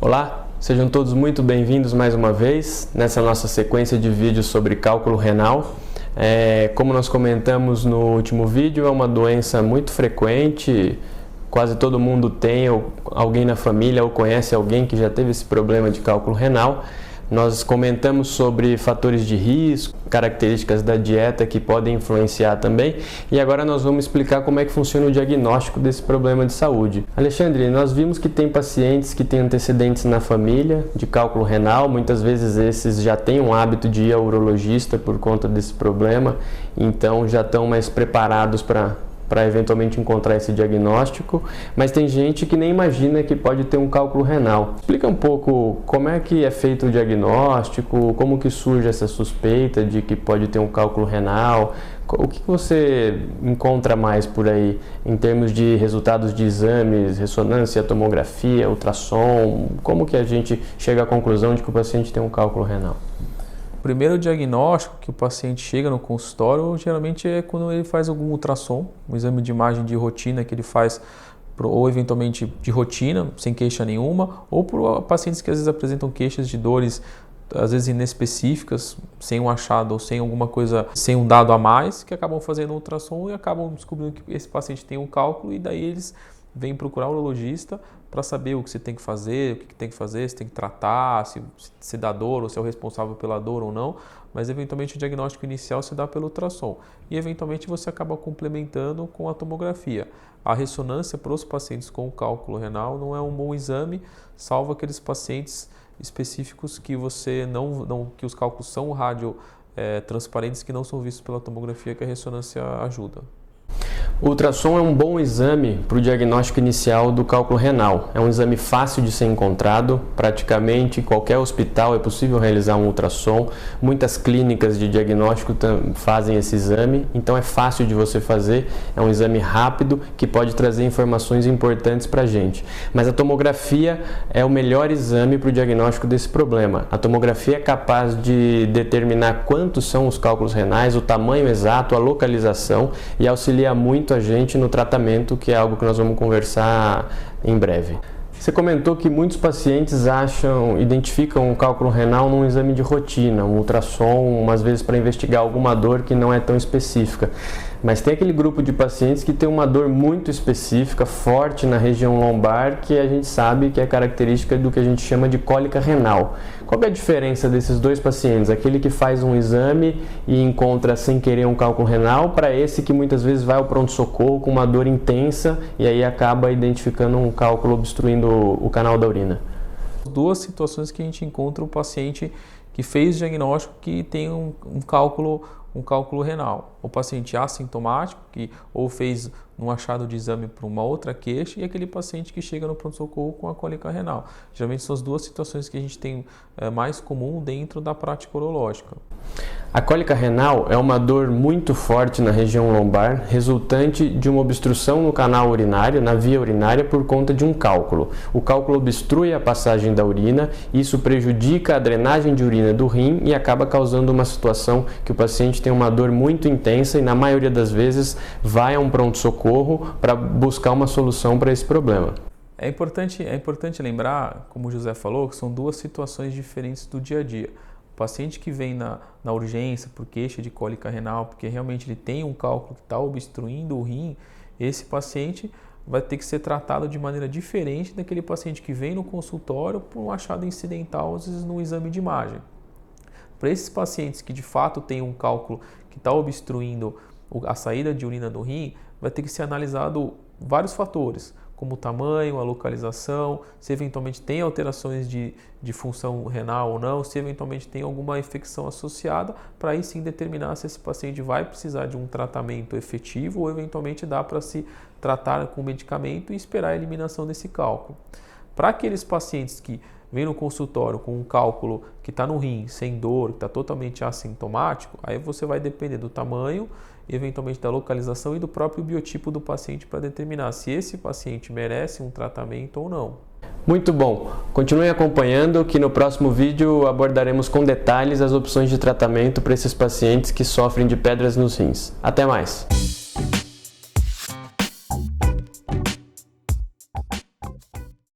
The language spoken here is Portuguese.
Olá, sejam todos muito bem-vindos mais uma vez nessa nossa sequência de vídeos sobre cálculo renal. Como nós comentamos no último vídeo, é uma doença muito frequente, quase todo mundo tem alguém na família ou conhece alguém que já teve esse problema de cálculo renal. Nós comentamos sobre fatores de risco, características da dieta que podem influenciar também, e agora nós vamos explicar como é que funciona o diagnóstico desse problema de saúde. Alexandre, nós vimos que tem pacientes que têm antecedentes na família de cálculo renal, muitas vezes esses já têm um hábito de ir ao urologista por conta desse problema, então já estão mais preparados para eventualmente encontrar esse diagnóstico, mas tem gente que nem imagina que pode ter um cálculo renal. Explica um pouco como é que é feito o diagnóstico, como que surge essa suspeita de que pode ter um cálculo renal, o que você encontra mais por aí em termos de resultados de exames, ressonância, tomografia, ultrassom, como que a gente chega à conclusão de que o paciente tem um cálculo renal? O primeiro diagnóstico que o paciente chega no consultório geralmente é quando ele faz algum ultrassom, um exame de imagem de rotina que ele faz, ou eventualmente de rotina, sem queixa nenhuma, ou por pacientes que às vezes apresentam queixas de dores, às vezes inespecíficas, sem um achado ou sem alguma coisa, sem um dado a mais, que acabam fazendo um ultrassom e acabam descobrindo que esse paciente tem um cálculo e daí eles vêm procurar o urologista para saber o que você tem que fazer, o que tem que fazer, se tem que tratar, se dá dor ou se é o responsável pela dor ou não, mas eventualmente o diagnóstico inicial se dá pelo ultrassom e eventualmente você acaba complementando com a tomografia. A ressonância para os pacientes com cálculo renal não é um bom exame, salvo aqueles pacientes específicos que que os cálculos são transparentes que não são vistos pela tomografia, que a ressonância ajuda. O ultrassom é um bom exame para o diagnóstico inicial do cálculo renal. É um exame fácil de ser encontrado, praticamente em qualquer hospital é possível realizar um ultrassom. Muitas clínicas de diagnóstico fazem esse exame, então é fácil de você fazer, é um exame rápido que pode trazer informações importantes para a gente. Mas a tomografia é o melhor exame para o diagnóstico desse problema. A tomografia é capaz de determinar quantos são os cálculos renais, o tamanho exato, a localização e auxilia muito a gente no tratamento, que é algo que nós vamos conversar em breve. Você comentou que muitos pacientes identificam o cálculo renal num exame de rotina, um ultrassom, às vezes para investigar alguma dor que não é tão específica. Mas tem aquele grupo de pacientes que tem uma dor muito específica, forte na região lombar, que a gente sabe que é característica do que a gente chama de cólica renal. Qual é a diferença desses dois pacientes? Aquele que faz um exame e encontra sem querer um cálculo renal, para esse que muitas vezes vai ao pronto-socorro com uma dor intensa e aí acaba identificando um cálculo obstruindo o canal da urina. Duas situações que a gente encontra o paciente que fez diagnóstico que tem um cálculo renal. O paciente assintomático, que ou fez um achado de exame para uma outra queixa, e aquele paciente que chega no pronto-socorro com a cólica renal. Geralmente são as duas situações que a gente tem mais comum dentro da prática urológica. A cólica renal é uma dor muito forte na região lombar, resultante de uma obstrução no canal urinário, na via urinária, por conta de um cálculo. O cálculo obstrui a passagem da urina, isso prejudica a drenagem de urina do rim e acaba causando uma situação que o paciente tem uma dor muito intensa e, na maioria das vezes, vai a um pronto-socorro para buscar uma solução para esse problema. É importante lembrar, como o José falou, que são duas situações diferentes do dia a dia. O paciente que vem na urgência por queixa de cólica renal, porque realmente ele tem um cálculo que está obstruindo o rim, esse paciente vai ter que ser tratado de maneira diferente daquele paciente que vem no consultório por um achado incidental, às vezes no exame de imagem. Para esses pacientes que de fato têm um cálculo que está obstruindo a saída de urina do rim, vai ter que ser analisado vários fatores, como o tamanho, a localização, se eventualmente tem alterações de função renal ou não, se eventualmente tem alguma infecção associada, para aí sim determinar se esse paciente vai precisar de um tratamento efetivo ou eventualmente dá para se tratar com medicamento e esperar a eliminação desse cálculo. Para aqueles pacientes que vêm no consultório com um cálculo que está no rim, sem dor, que está totalmente assintomático, aí você vai depender do tamanho, eventualmente da localização e do próprio biotipo do paciente para determinar se esse paciente merece um tratamento ou não. Muito bom! Continue acompanhando que no próximo vídeo abordaremos com detalhes as opções de tratamento para esses pacientes que sofrem de pedras nos rins. Até mais!